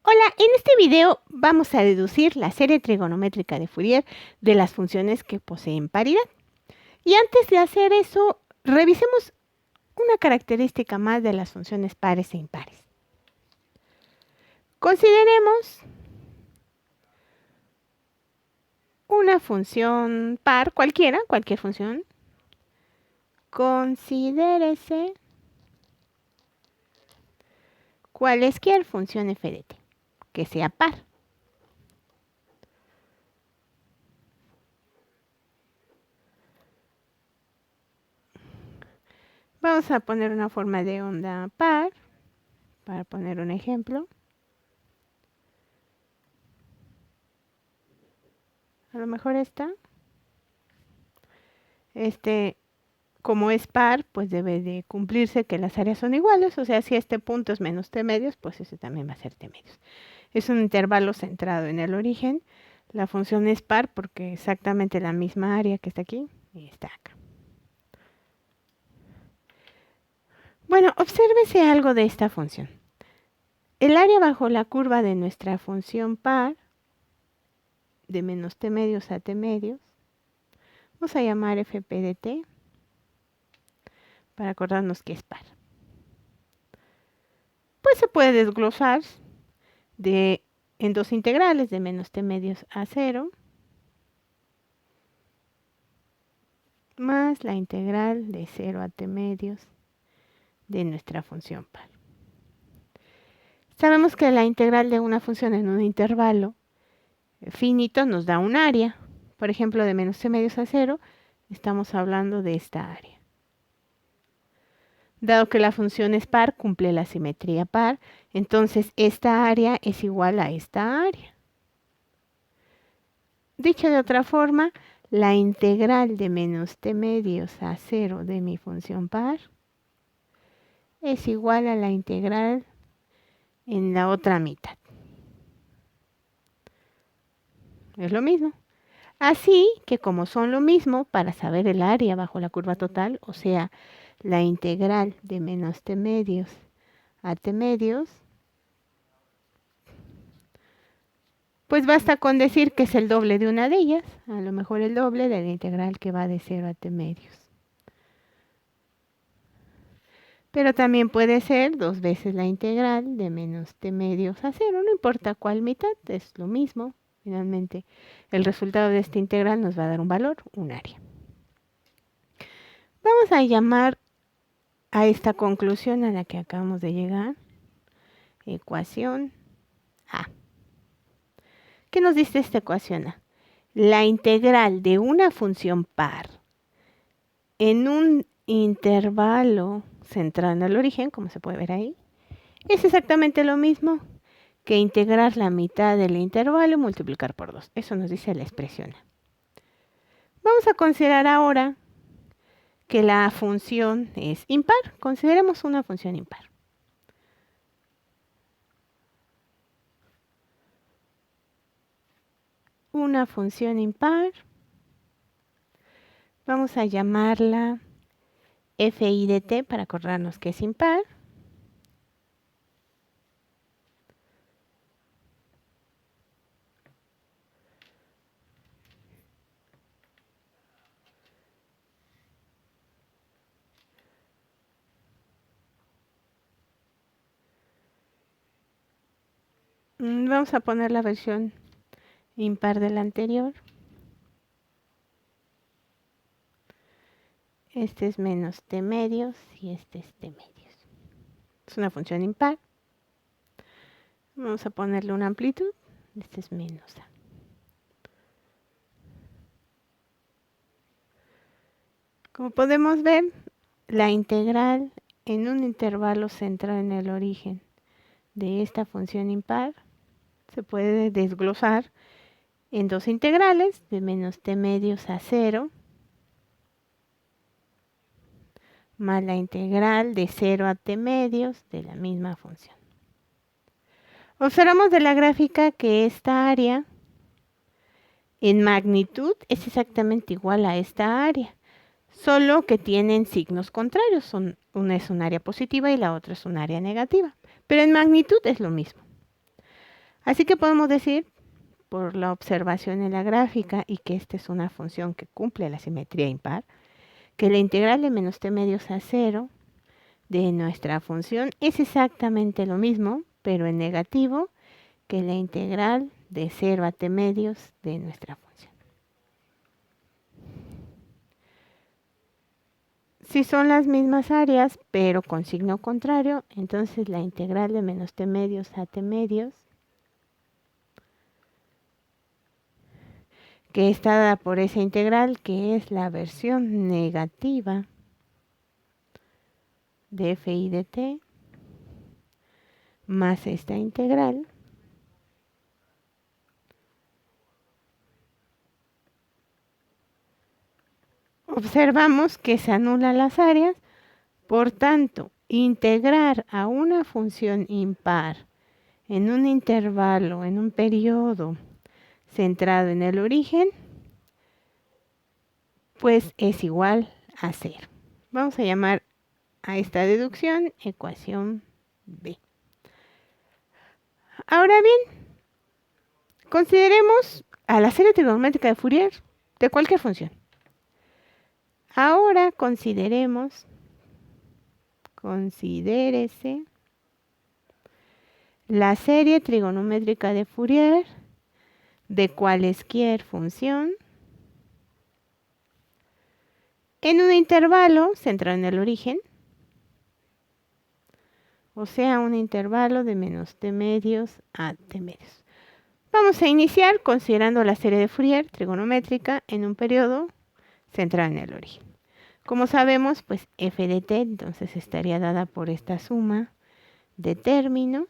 Hola, en este video vamos a deducir la serie trigonométrica de Fourier de las funciones que poseen paridad. Y antes de hacer eso, revisemos una característica más de las funciones pares e impares. Consideremos una función par, cualquier función. Considérese cualesquier función f de t que sea par. Vamos a poner una forma de onda par, para poner un ejemplo. A lo mejor esta. Como es par, pues debe de cumplirse que las áreas son iguales. O sea, si este punto es menos t medios, pues ese también va a ser t medios. Es un intervalo centrado en el origen. La función es par porque exactamente la misma área que está aquí y está acá. Bueno, obsérvese algo de esta función. El área bajo la curva de nuestra función par, de menos t medios a t medios, vamos a llamar fp de t, para acordarnos que es par. Pues se puede desglosar en dos integrales de menos t medios a 0, más la integral de 0 a t medios de nuestra función par. Sabemos que la integral de una función en un intervalo finito nos da un área. Por ejemplo, de menos t medios a 0, estamos hablando de esta área. Dado que la función es par, cumple la simetría par, entonces esta área es igual a esta área. Dicho de otra forma, la integral de menos t medios a 0 de mi función par es igual a la integral en la otra mitad. Es lo mismo. Así que como son lo mismo, para saber el área bajo la curva total, o sea, la integral de menos t medios a t medios, pues basta con decir que es el doble de una de ellas, a lo mejor el doble de la integral que va de 0 a t medios. Pero también puede ser 2 veces la integral de menos t medios a 0, no importa cuál mitad, es lo mismo. Finalmente, el resultado de esta integral nos va a dar un valor, un área. Vamos a llamar a esta conclusión a la que acabamos de llegar ecuación A. ¿Qué nos dice esta ecuación A? La integral de una función par en un intervalo centrado en el origen, como se puede ver ahí, es exactamente lo mismo que integrar la mitad del intervalo y multiplicar por 2. Eso nos dice la expresión A. Vamos a considerar ahora que la función es impar. Consideremos una función impar. Una función impar. Vamos a llamarla fi de t para acordarnos que es impar. Vamos a poner la versión impar del anterior. Este es menos t medios y este es t medios. Es una función impar. Vamos a ponerle una amplitud. Este es menos a. Como podemos ver, la integral en un intervalo centrado en el origen de esta función impar se puede desglosar en dos integrales de menos t medios a 0 más la integral de 0 a t medios de la misma función. Observamos de la gráfica que esta área en magnitud es exactamente igual a esta área, solo que tienen signos contrarios. Una es un área positiva y la otra es un área negativa, pero en magnitud es lo mismo. Así que podemos decir, por la observación en la gráfica, y que esta es una función que cumple la simetría impar, que la integral de menos t medios a 0 de nuestra función es exactamente lo mismo, pero en negativo, que la integral de 0 a t medios de nuestra función. Si son las mismas áreas, pero con signo contrario, entonces la integral de menos t medios a t medios, que está dada por esa integral, que es la versión negativa de f i de t, más esta integral, observamos que se anulan las áreas. Por tanto, integrar a una función impar en un intervalo, en un periodo centrado en el origen, pues es igual a 0. Vamos a llamar a esta deducción ecuación B. Ahora bien, consideremos a la serie trigonométrica de Fourier de cualquier función. Ahora considérese la serie trigonométrica de Fourier de cualesquier función en un intervalo centrado en el origen, o sea, un intervalo de menos t medios a t medios. Vamos a iniciar considerando la serie de Fourier trigonométrica en un periodo centrado en el origen. Como sabemos, pues f de t entonces estaría dada por esta suma de términos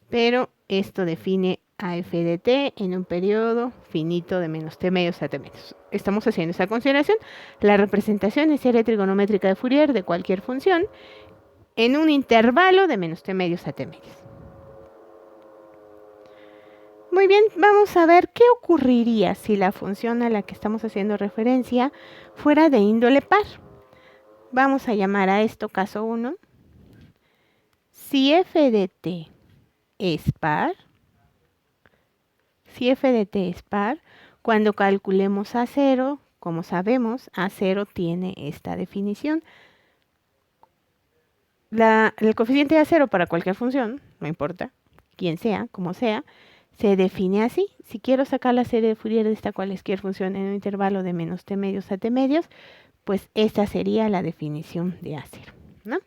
pero esto define a f de t en un periodo finito de menos t medios a t medios. Estamos haciendo esa consideración. La representación es serie trigonométrica de Fourier de cualquier función en un intervalo de menos t medios a t medios. Muy bien, vamos a ver qué ocurriría si la función a la que estamos haciendo referencia fuera de índole par. Vamos a llamar a esto caso 1. Si f de t es par, cuando calculemos A0, como sabemos, A0 tiene esta definición. El coeficiente de A0 para cualquier función, no importa quién sea, como sea, se define así. Si quiero sacar la serie de Fourier de esta cualesquier función en un intervalo de menos t medios a t medios, pues esta sería la definición de A0, ¿no?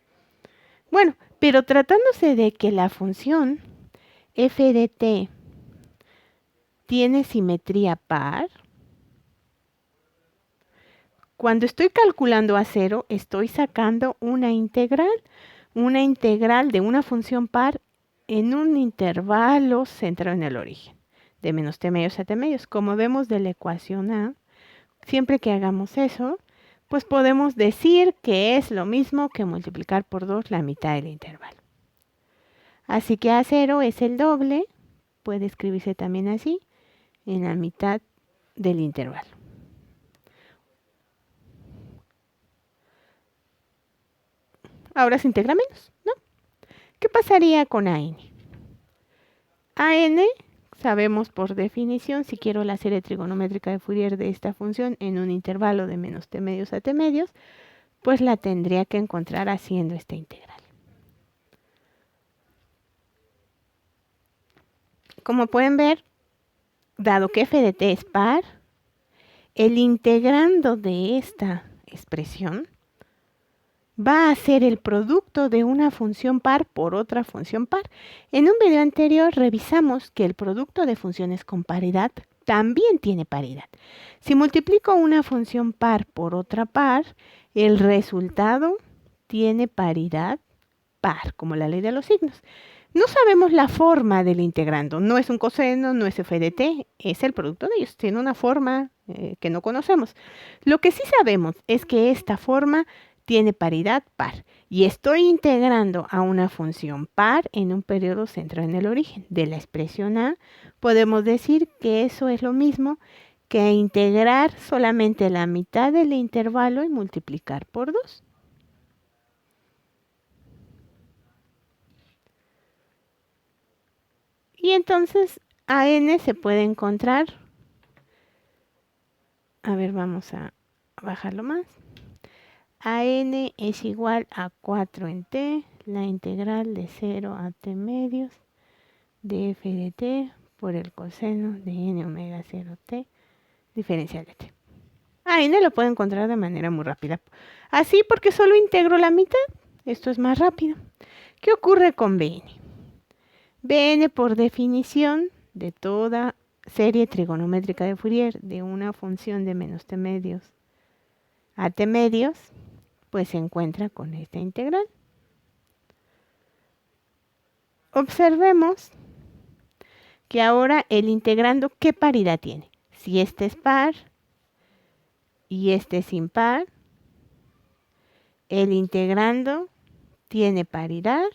Bueno, pero tratándose de que la función f de t tiene simetría par, cuando estoy calculando A0, estoy sacando una integral de una función par en un intervalo centrado en el origen, de menos t medios a t medios. Como vemos de la ecuación A, siempre que hagamos eso, pues podemos decir que es lo mismo que multiplicar por 2 la mitad del intervalo. Así que A0 es el doble, puede escribirse también así, en la mitad del intervalo. Ahora se integra menos, ¿no? ¿Qué pasaría con AN? AN, sabemos por definición, si quiero la serie trigonométrica de Fourier de esta función en un intervalo de menos t medios a t medios, pues la tendría que encontrar haciendo esta integral. Como pueden ver, dado que f de t es par, el integrando de esta expresión va a ser el producto de una función par por otra función par. En un video anterior revisamos que el producto de funciones con paridad también tiene paridad. Si multiplico una función par por otra par, el resultado tiene paridad par, como la ley de los signos. No sabemos la forma del integrando, no es un coseno, no es f de t, es el producto de ellos, tiene una forma que no conocemos. Lo que sí sabemos es que esta forma tiene paridad par y estoy integrando a una función par en un periodo centrado en el origen. De la expresión A podemos decir que eso es lo mismo que integrar solamente la mitad del intervalo y multiplicar por 2. Y entonces a n se puede encontrar, a ver, vamos a bajarlo más. A n es igual a 4 en t, la integral de 0 a t medios de f de t por el coseno de n omega 0 t diferencial de t. A n lo puedo encontrar de manera muy rápida. Así porque solo integro la mitad. Esto es más rápido. ¿Qué ocurre con Bn? Bn, por definición de toda serie trigonométrica de Fourier de una función de menos t medios a t medios, pues se encuentra con esta integral. Observemos que ahora el integrando, ¿qué paridad tiene? Si este es par y este es impar, el integrando tiene paridad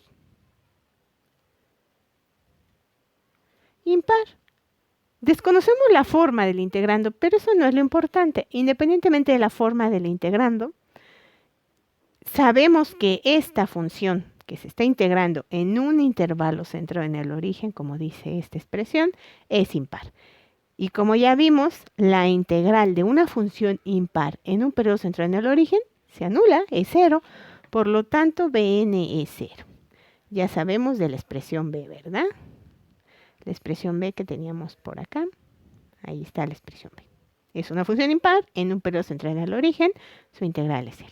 impar. Desconocemos la forma del integrando, pero eso no es lo importante. Independientemente de la forma del integrando, sabemos que esta función que se está integrando en un intervalo centrado en el origen, como dice esta expresión, es impar. Y como ya vimos, la integral de una función impar en un periodo centrado en el origen se anula, es 0. Por lo tanto, Bn es 0. Ya sabemos de la expresión b, ¿verdad? La expresión b que teníamos por acá. Ahí está la expresión b. Es una función impar en un periodo centrado en el origen. Su integral es 0.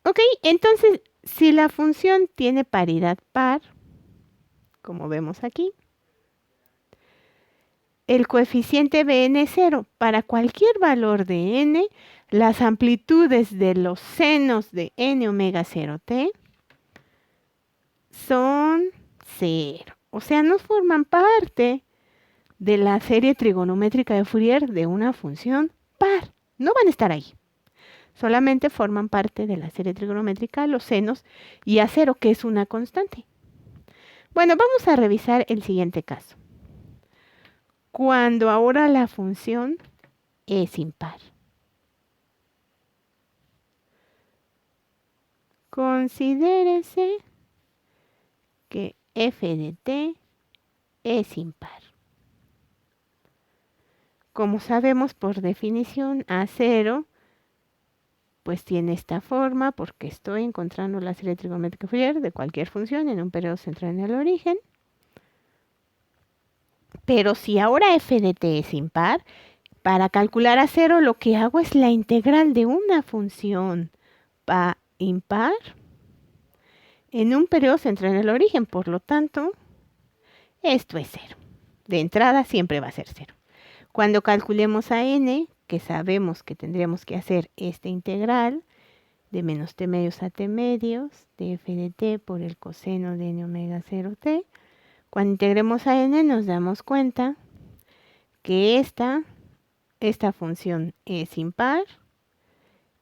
Ok, entonces, si la función tiene paridad par, como vemos aquí, el coeficiente Bn es 0. Para cualquier valor de n, las amplitudes de los senos de n omega 0t son 0. O sea, no forman parte de la serie trigonométrica de Fourier de una función par. No van a estar ahí. Solamente forman parte de la serie trigonométrica los senos y a 0, que es una constante. Bueno, vamos a revisar el siguiente caso. Cuando ahora la función es impar. Considérese que f de t es impar. Como sabemos por definición, A0 pues tiene esta forma porque estoy encontrando la serie trigonométrica Fourier de cualquier función en un periodo centrado en el origen. Pero si ahora f de t es impar, para calcular A0 lo que hago es la integral de una función impar en un periodo centrado en el origen. Por lo tanto, esto es 0. De entrada siempre va a ser 0. Cuando calculemos a n, que sabemos que tendremos que hacer esta integral de menos t medios a t medios de f de t por el coseno de n omega 0t, cuando integremos a n nos damos cuenta que esta función es impar,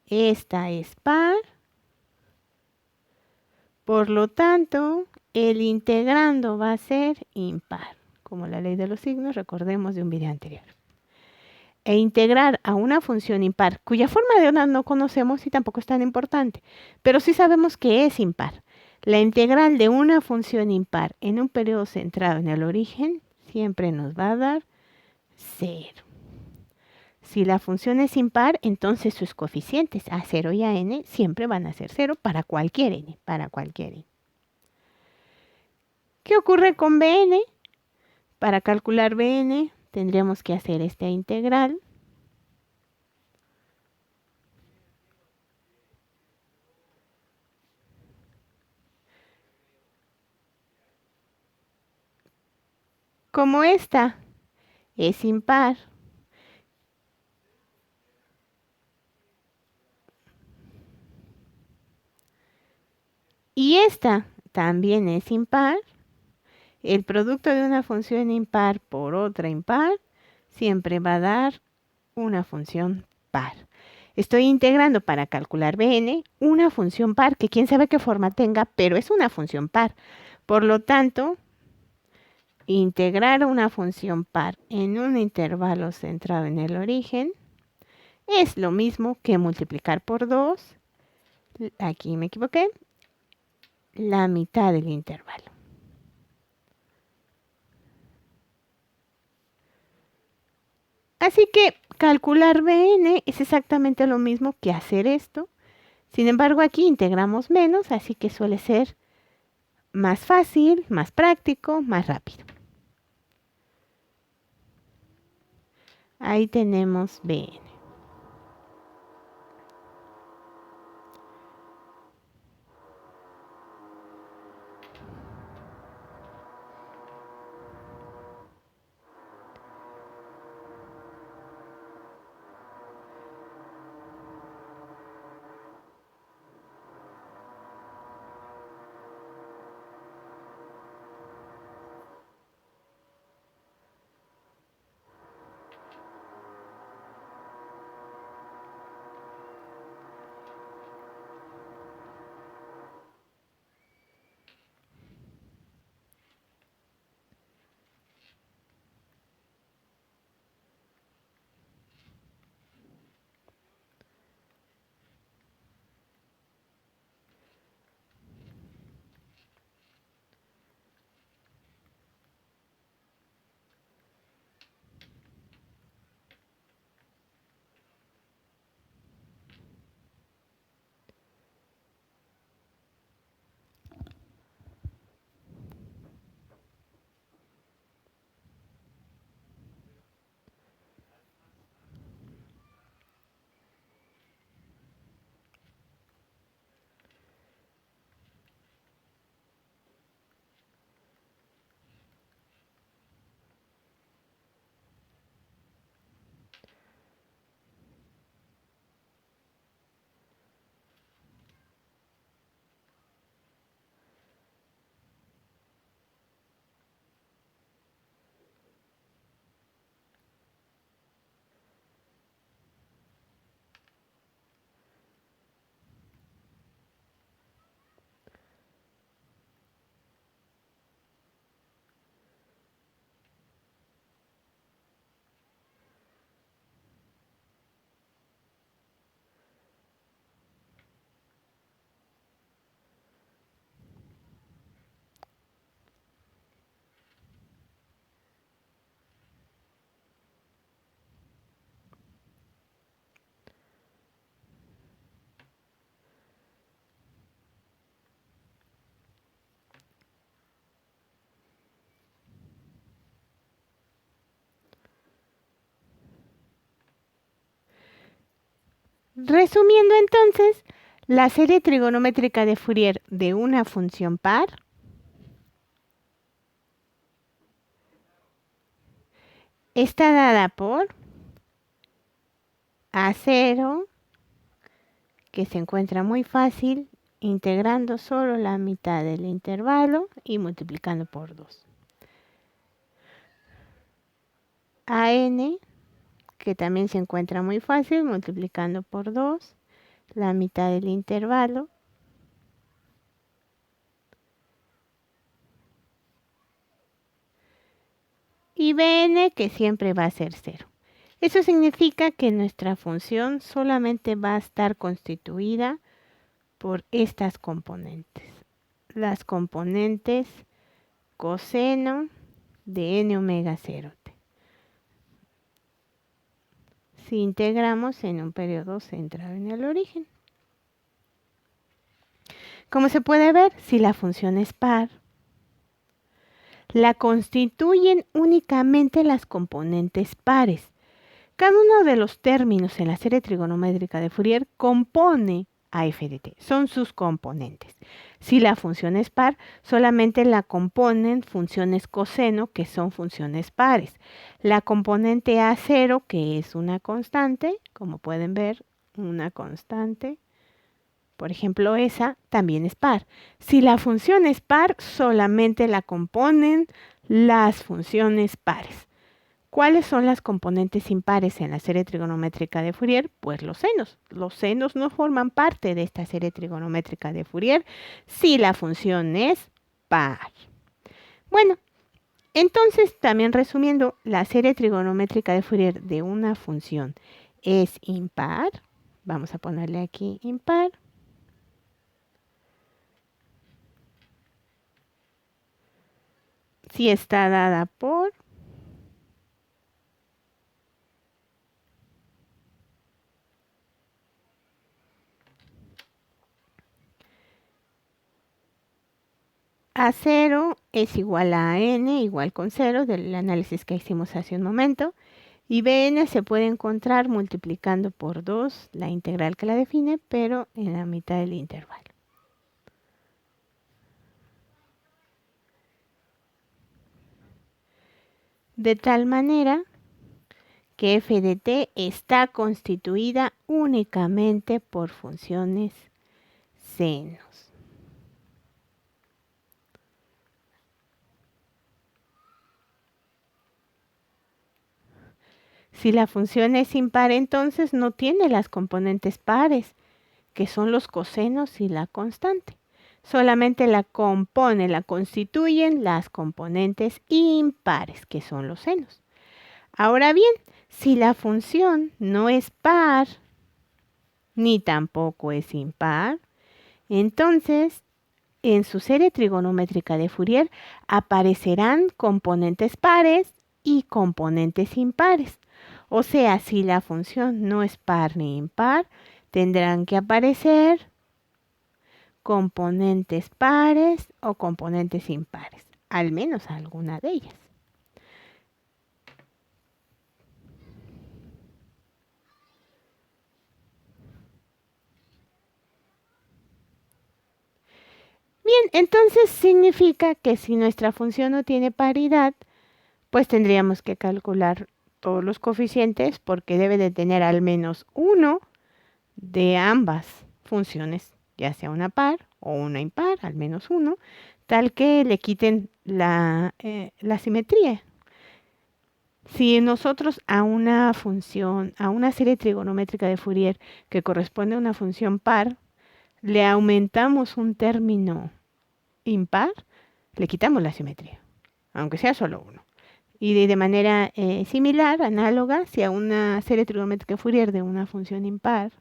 esta es par, por lo tanto, el integrando va a ser impar, como la ley de los signos, recordemos de un video anterior. E integrar a una función impar, cuya forma de onda no conocemos y tampoco es tan importante, pero sí sabemos que es impar. La integral de una función impar en un periodo centrado en el origen siempre nos va a dar 0. Si la función es impar, entonces sus coeficientes a0 y a n siempre van a ser 0 para cualquier n, ¿Qué ocurre con Bn? Para calcular Bn tendríamos que hacer esta integral. Como esta es impar, y esta también es impar, el producto de una función impar por otra impar siempre va a dar una función par. Estoy integrando para calcular Bn una función par, que quién sabe qué forma tenga, pero es una función par. Por lo tanto, integrar una función par en un intervalo centrado en el origen es lo mismo que multiplicar por 2, aquí me equivoqué, la mitad del intervalo. Así que calcular Bn es exactamente lo mismo que hacer esto. Sin embargo, aquí integramos menos, así que suele ser más fácil, más práctico, más rápido. Ahí tenemos Bn. Resumiendo entonces, la serie trigonométrica de Fourier de una función par está dada por A0, que se encuentra muy fácil integrando solo la mitad del intervalo y multiplicando por 2. AN, que también se encuentra muy fácil multiplicando por 2 la mitad del intervalo. Y Bn, que siempre va a ser 0. Eso significa que nuestra función solamente va a estar constituida por estas componentes. Las componentes coseno de n omega 0 t. Si integramos en un periodo centrado en el origen. Como se puede ver, si la función es par, la constituyen únicamente las componentes pares. Cada uno de los términos en la serie trigonométrica de Fourier compone a f de t, son sus componentes. Si la función es par, solamente la componen funciones coseno, que son funciones pares. La componente A0, que es una constante, como pueden ver, una constante, por ejemplo, esa también es par. Si la función es par, solamente la componen las funciones pares. ¿Cuáles son las componentes impares en la serie trigonométrica de Fourier? Pues los senos. Los senos no forman parte de esta serie trigonométrica de Fourier si la función es par. Bueno, Entonces, también resumiendo, la serie trigonométrica de Fourier de una función es impar. Vamos a ponerle aquí impar. Si está dada por A0 es igual a n igual con 0 del análisis que hicimos hace un momento. Y Bn se puede encontrar multiplicando por 2 la integral que la define, pero en la mitad del intervalo. De tal manera que f de t está constituida únicamente por funciones senos. Si la función es impar, entonces no tiene las componentes pares, que son los cosenos y la constante. Solamente la constituyen las componentes impares, que son los senos. Ahora bien, si la función no es par, ni tampoco es impar, entonces en su serie trigonométrica de Fourier aparecerán componentes pares y componentes impares. O sea, si la función no es par ni impar, tendrán que aparecer componentes pares o componentes impares, al menos alguna de ellas. Bien, entonces significa que si nuestra función no tiene paridad, pues tendríamos que calcular todos los coeficientes porque debe de tener al menos uno de ambas funciones, ya sea una par o una impar, al menos uno, tal que le quiten la simetría. Si nosotros a una función, a una serie trigonométrica de Fourier que corresponde a una función par, le aumentamos un término impar, le quitamos la simetría, aunque sea solo uno. Y de manera similar, análoga, si a una serie trigonométrica de Fourier de una función impar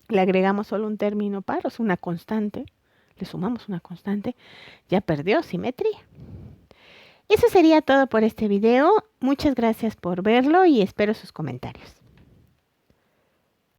le agregamos solo un término par, o sea, una constante, le sumamos una constante, ya perdió simetría. Eso sería todo por este video. Muchas gracias por verlo y espero sus comentarios.